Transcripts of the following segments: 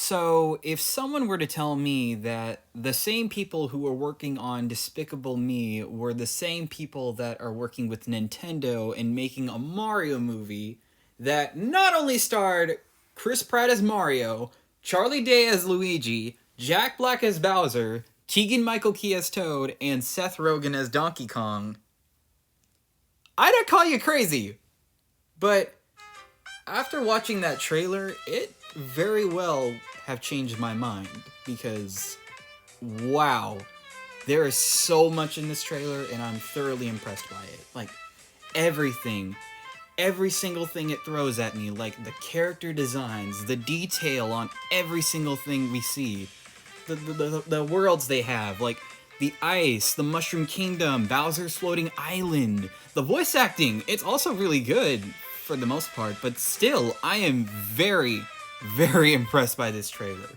So, if someone were to tell me that the same people who are working on Despicable Me were the same people that are working with Nintendo and making a Mario movie that not only starred Chris Pratt as Mario, Charlie Day as Luigi, Jack Black as Bowser, Keegan Michael Key as Toad, and Seth Rogen as Donkey Kong, I'd call you crazy. But after watching that trailer, it very well have changed my mind because wow, there is so much in this trailer and I'm thoroughly impressed by it. Like everything, every single thing it throws at me, like the character designs, the detail on every single thing we see, the worlds they have, like the ice, the Mushroom Kingdom, Bowser's Floating Island, the voice acting, it's also really good for the most part, but still, I am very, very impressed by this trailer.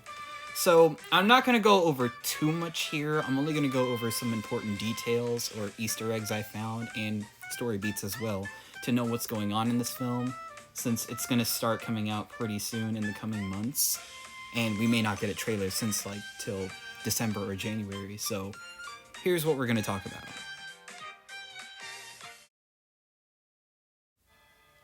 So, I'm not going to go over too much here. I'm only going to go over some important details or Easter eggs I found and story beats as well to know what's going on in this film, since it's going to start coming out pretty soon in the coming months, and we may not get a trailer since like till December or January. So, here's what we're going to talk about.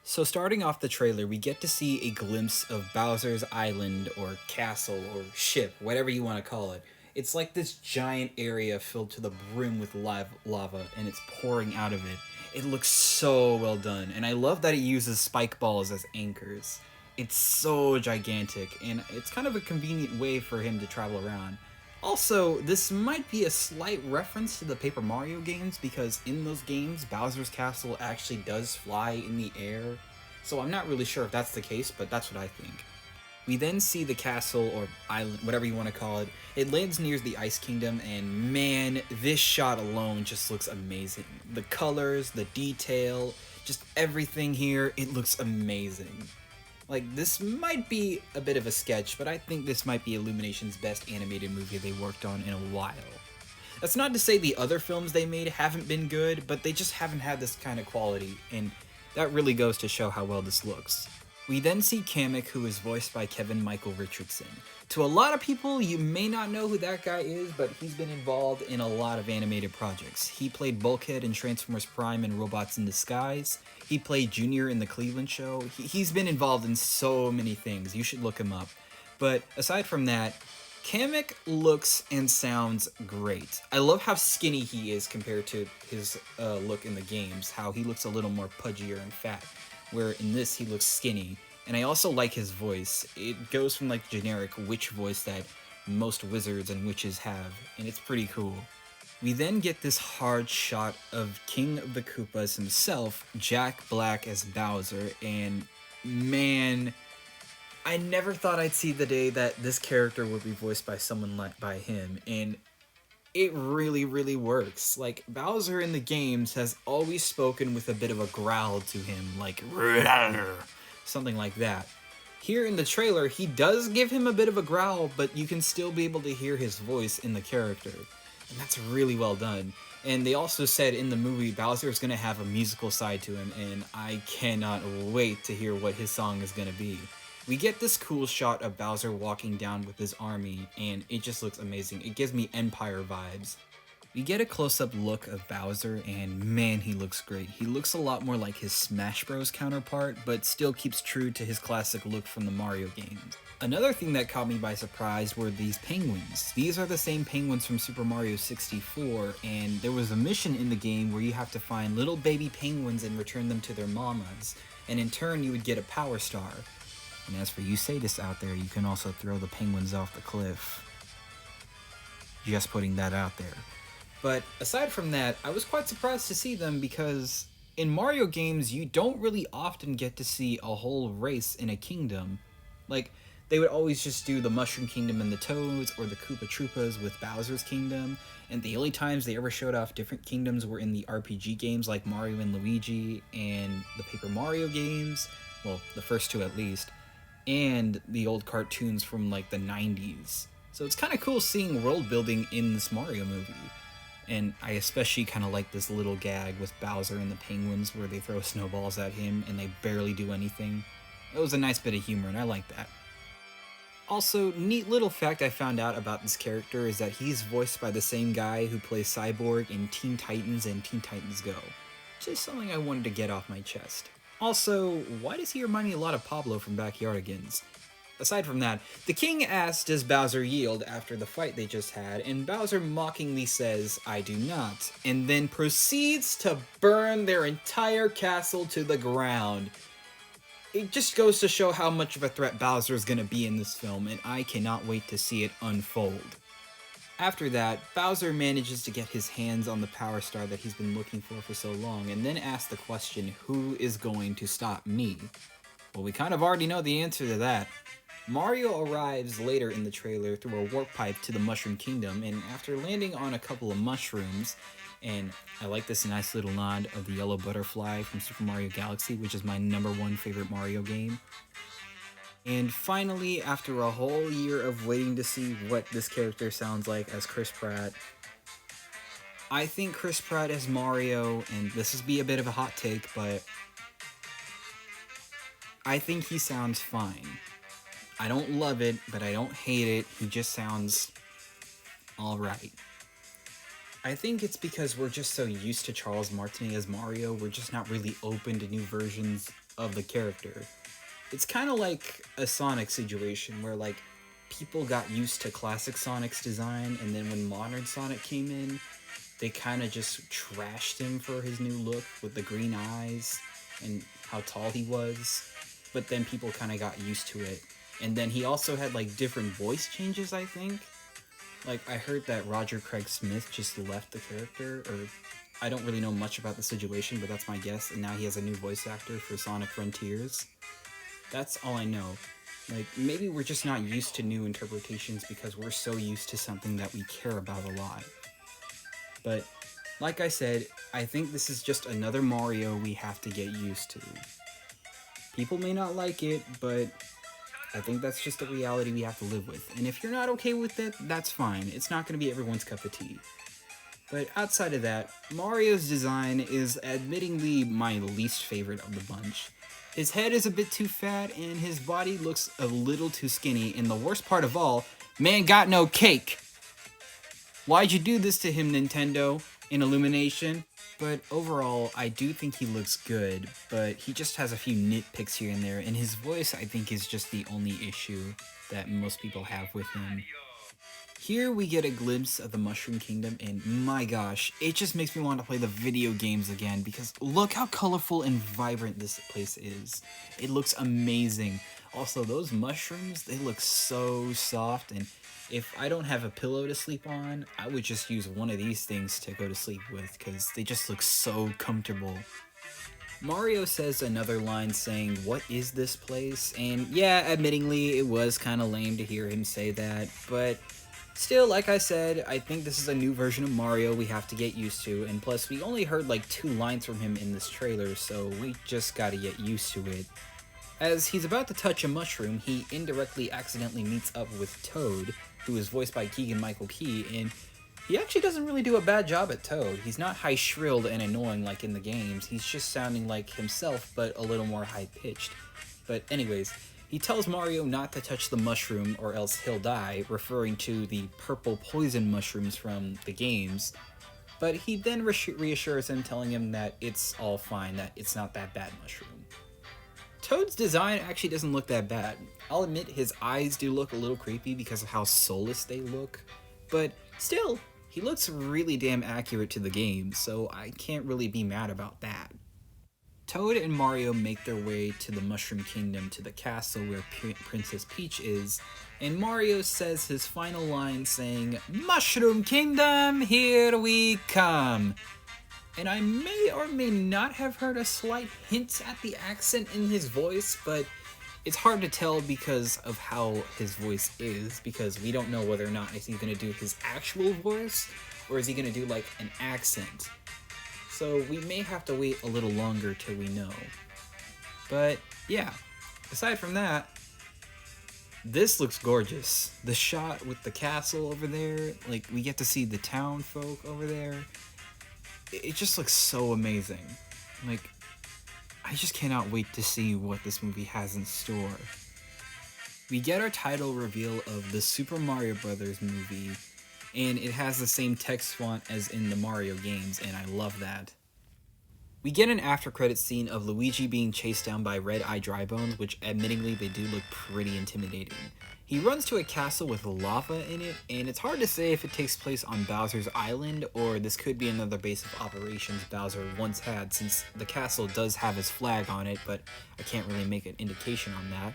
So starting off the trailer, we get to see a glimpse of Bowser's Island, or castle, or ship, whatever you want to call it. It's like this giant area filled to the brim with lava, and it's pouring out of it. It looks so well done, and I love that it uses spike balls as anchors. It's so gigantic, and it's kind of a convenient way for him to travel around. Also, this might be a slight reference to the Paper Mario games, because in those games, Bowser's Castle actually does fly in the air. So I'm not really sure if that's the case, but that's what I think. We then see the castle, or island, whatever you want to call it. It lands near the Ice Kingdom, and man, this shot alone just looks amazing. The colors, the detail, just everything here, it looks amazing. Like, this might be a bit of a sketch, but I think this might be Illumination's best animated movie they worked on in a while. That's not to say the other films they made haven't been good, but they just haven't had this kind of quality, and that really goes to show how well this looks. We then see Kamek, who is voiced by Kevin Michael Richardson. To a lot of people, you may not know who that guy is, but he's been involved in a lot of animated projects. He played Bulkhead in Transformers Prime and Robots in Disguise. He played Junior in The Cleveland Show. He's been involved in so many things. You should look him up. But aside from that, Kamek looks and sounds great. I love how skinny he is compared to his look in the games, how he looks a little more pudgier and fat, where in this he looks skinny. And I also like his voice. It goes from like generic witch voice that most wizards and witches have, and it's pretty cool. We then get this hard shot of King of the Koopas himself, Jack Black as Bowser, and man, I never thought I'd see the day that this character would be voiced by someone like by him, and it really, really works. Like, Bowser in the games has always spoken with a bit of a growl to him, like something like that. Here in the trailer, he does give him a bit of a growl, but you can still be able to hear his voice in the character. And that's really well done. And they also said in the movie Bowser is going to have a musical side to him, and I cannot wait to hear what his song is going to be. We get this cool shot of Bowser walking down with his army, and it just looks amazing. It gives me Empire vibes. We get a close-up look of Bowser, and man, he looks great. He looks a lot more like his Smash Bros. Counterpart, but still keeps true to his classic look from the Mario games. Another thing that caught me by surprise were these penguins. These are the same penguins from Super Mario 64, and there was a mission in the game where you have to find little baby penguins and return them to their mamas, and in turn you would get a Power Star. And as for you sadists out there, you can also throw the penguins off the cliff. Just putting that out there. But aside from that, I was quite surprised to see them because in Mario games, you don't really often get to see a whole race in a kingdom. Like, they would always just do the Mushroom Kingdom and the Toads, or the Koopa Troopas with Bowser's Kingdom, and the only times they ever showed off different kingdoms were in the RPG games like Mario and Luigi, and the Paper Mario games, well, the first two at least, and the old cartoons from like the 90s. So it's kind of cool seeing world building in this Mario movie. And I especially kind of like this little gag with Bowser and the penguins where they throw snowballs at him and they barely do anything. It was a nice bit of humor and I like that. Also, neat little fact I found out about this character is that he's voiced by the same guy who plays Cyborg in Teen Titans and Teen Titans Go. Just something I wanted to get off my chest. Also, why does he remind me a lot of Pablo from Backyardigans? Aside from that, the king asks does Bowser yield after the fight they just had, and Bowser mockingly says, I do not, and then proceeds to burn their entire castle to the ground. It just goes to show how much of a threat Bowser is going to be in this film, and I cannot wait to see it unfold. After that, Bowser manages to get his hands on the Power Star that he's been looking for so long, and then asks the question, who is going to stop me? Well, we kind of already know the answer to that. Mario arrives later in the trailer through a warp pipe to the Mushroom Kingdom, and after landing on a couple of mushrooms, and I like this nice little nod of the yellow butterfly from Super Mario Galaxy, which is my #1 favorite Mario game. And finally, after a whole year of waiting to see what this character sounds like as Chris Pratt, I think Chris Pratt as Mario, and this will be a bit of a hot take, but I think he sounds fine. I don't love it, but I don't hate it. He just sounds alright. I think it's because we're just so used to Charles Martinet as Mario, we're just not really open to new versions of the character. It's kind of like a Sonic situation where, like, people got used to classic Sonic's design, and then when modern Sonic came in, they kind of just trashed him for his new look with the green eyes and how tall he was. But then people kind of got used to it. And then he also had, like, different voice changes, I think. Like, I heard that Roger Craig Smith just left the character, or I don't really know much about the situation, but that's my guess, and now he has a new voice actor for Sonic Frontiers. That's all I know. Like, maybe we're just not used to new interpretations because we're so used to something that we care about a lot. But, like I said, I think this is just another Mario we have to get used to. People may not like it, but I think that's just a reality we have to live with. And if you're not okay with it, that's fine. It's not going to be everyone's cup of tea. But outside of that, Mario's design is admittingly my least favorite of the bunch. His head is a bit too fat, and his body looks a little too skinny, and the worst part of all, man got no cake! Why'd you do this to him, Nintendo, in Illumination? But overall, I do think he looks good, but he just has a few nitpicks here and there, and his voice, I think, is just the only issue that most people have with him. Here we get a glimpse of the Mushroom Kingdom, and my gosh, it just makes me want to play the video games again, because look how colorful and vibrant this place is. It looks amazing. Also, those mushrooms, they look so soft, and if I don't have a pillow to sleep on, I would just use one of these things to go to sleep with, because they just look so comfortable. Mario says another line saying, "What is this place?" And yeah, admittingly, it was kind of lame to hear him say that, but still, like I said, I think this is a new version of Mario we have to get used to, and plus we only heard like 2 lines from him in this trailer, so we just gotta get used to it. As he's about to touch a mushroom, he indirectly accidentally meets up with Toad, who is voiced by Keegan-Michael Key, and he actually doesn't really do a bad job at Toad. He's not high-shrilled and annoying like in the games, he's just sounding like himself, but a little more high-pitched. But anyways, he tells Mario not to touch the mushroom or else he'll die, referring to the purple poison mushrooms from the games. But he then reassures him, telling him that it's all fine, that it's not that bad mushroom. Toad's design actually doesn't look that bad. I'll admit his eyes do look a little creepy because of how soulless they look, but still, he looks really damn accurate to the game, so I can't really be mad about that. Toad and Mario make their way to the Mushroom Kingdom, to the castle where Princess Peach is, and Mario says his final line saying, "Mushroom Kingdom, here we come!" And I may or may not have heard a slight hint at the accent in his voice, but it's hard to tell because of how his voice is, because we don't know whether or not is he going to do his actual voice, or is he going to do like an accent. So we may have to wait a little longer till we know. But yeah, aside from that, this looks gorgeous. The shot with the castle over there, like we get to see the town folk over there. It just looks so amazing. Like, I just cannot wait to see what this movie has in store. We get our title reveal of the Super Mario Brothers movie, and it has the same text font as in the Mario games, and I love that. We get an after credit scene of Luigi being chased down by Red Eye Drybones, which admittingly they do look pretty intimidating. He runs to a castle with lava in it, and it's hard to say if it takes place on Bowser's Island or this could be another base of operations Bowser once had, since the castle does have his flag on it, but I can't really make an indication on that.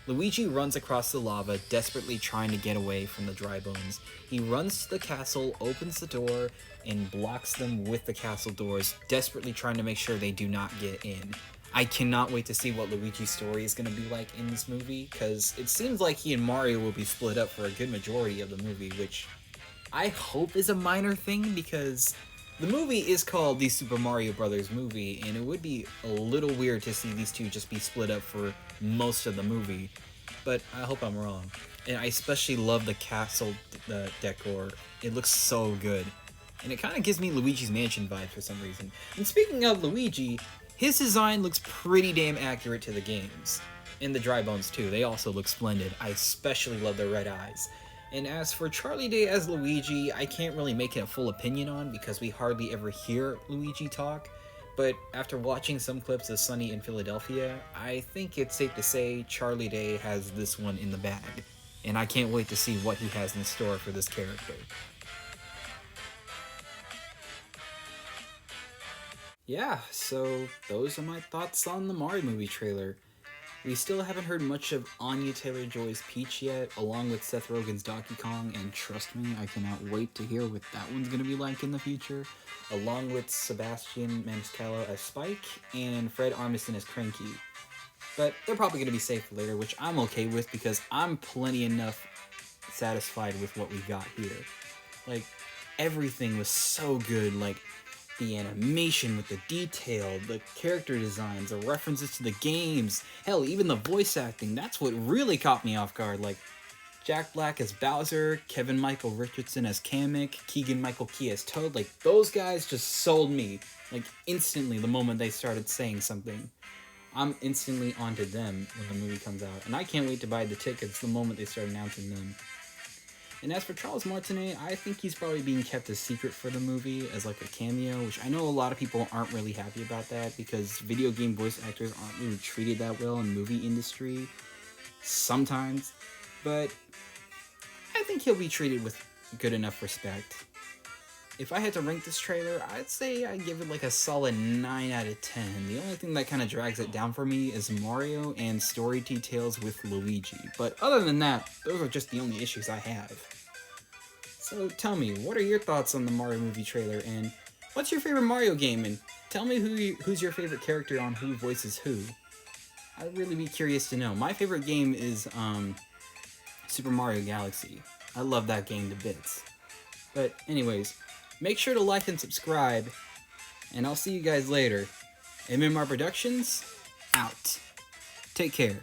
Luigi runs across the lava, desperately trying to get away from the dry bones. He runs to the castle, opens the door, and blocks them with the castle doors, desperately trying to make sure they do not get in. I cannot wait to see what Luigi's story is going to be like in this movie, because it seems like he and Mario will be split up for a good majority of the movie, which I hope is a minor thing, because the movie is called the Super Mario Brothers movie, and it would be a little weird to see these two just be split up for most of the movie, but I hope I'm wrong. And I especially love the castle decor. It looks so good. And it kind of gives me Luigi's Mansion vibes for some reason. And speaking of Luigi, his design looks pretty damn accurate to the games. And the dry bones too, they also look splendid. I especially love the red eyes. And as for Charlie Day as Luigi, I can't really make it a full opinion on because we hardly ever hear Luigi talk. But after watching some clips of Sunny in Philadelphia, I think it's safe to say Charlie Day has this one in the bag. And I can't wait to see what he has in store for this character. Yeah, so those are my thoughts on the Mario movie trailer. We still haven't heard much of Anya Taylor-Joy's Peach yet, along with Seth Rogen's Donkey Kong, and trust me, I cannot wait to hear what that one's gonna be like in the future, along with Sebastian Maniscalco as Spike, and Fred Armisen as Cranky. But they're probably gonna be saved for later, which I'm okay with because I'm plenty enough satisfied with what we got here. Like, everything was so good, like, the animation with the detail, the character designs, the references to the games, hell, even the voice acting, that's what really caught me off guard. Like, Jack Black as Bowser, Kevin Michael Richardson as Kamek, Keegan-Michael Key as Toad, like, those guys just sold me, like, instantly the moment they started saying something. I'm instantly onto them when the movie comes out, and I can't wait to buy the tickets the moment they start announcing them. And as for Charles Martinet, I think he's probably being kept a secret for the movie as like a cameo, which I know a lot of people aren't really happy about that because video game voice actors aren't really treated that well in the movie industry sometimes, but I think he'll be treated with good enough respect. If I had to rank this trailer, I'd say I'd give it like a solid 9 out of 10. The only thing that kind of drags it down for me is Mario and story details with Luigi. But other than that, those are just the only issues I have. So tell me, what are your thoughts on the Mario movie trailer, and what's your favorite Mario game, and tell me who's your favorite character on who voices who. I'd really be curious to know. My favorite game is Super Mario Galaxy. I love that game to bits. But anyways, make sure to like and subscribe, and I'll see you guys later. MMR Productions, out. Take care.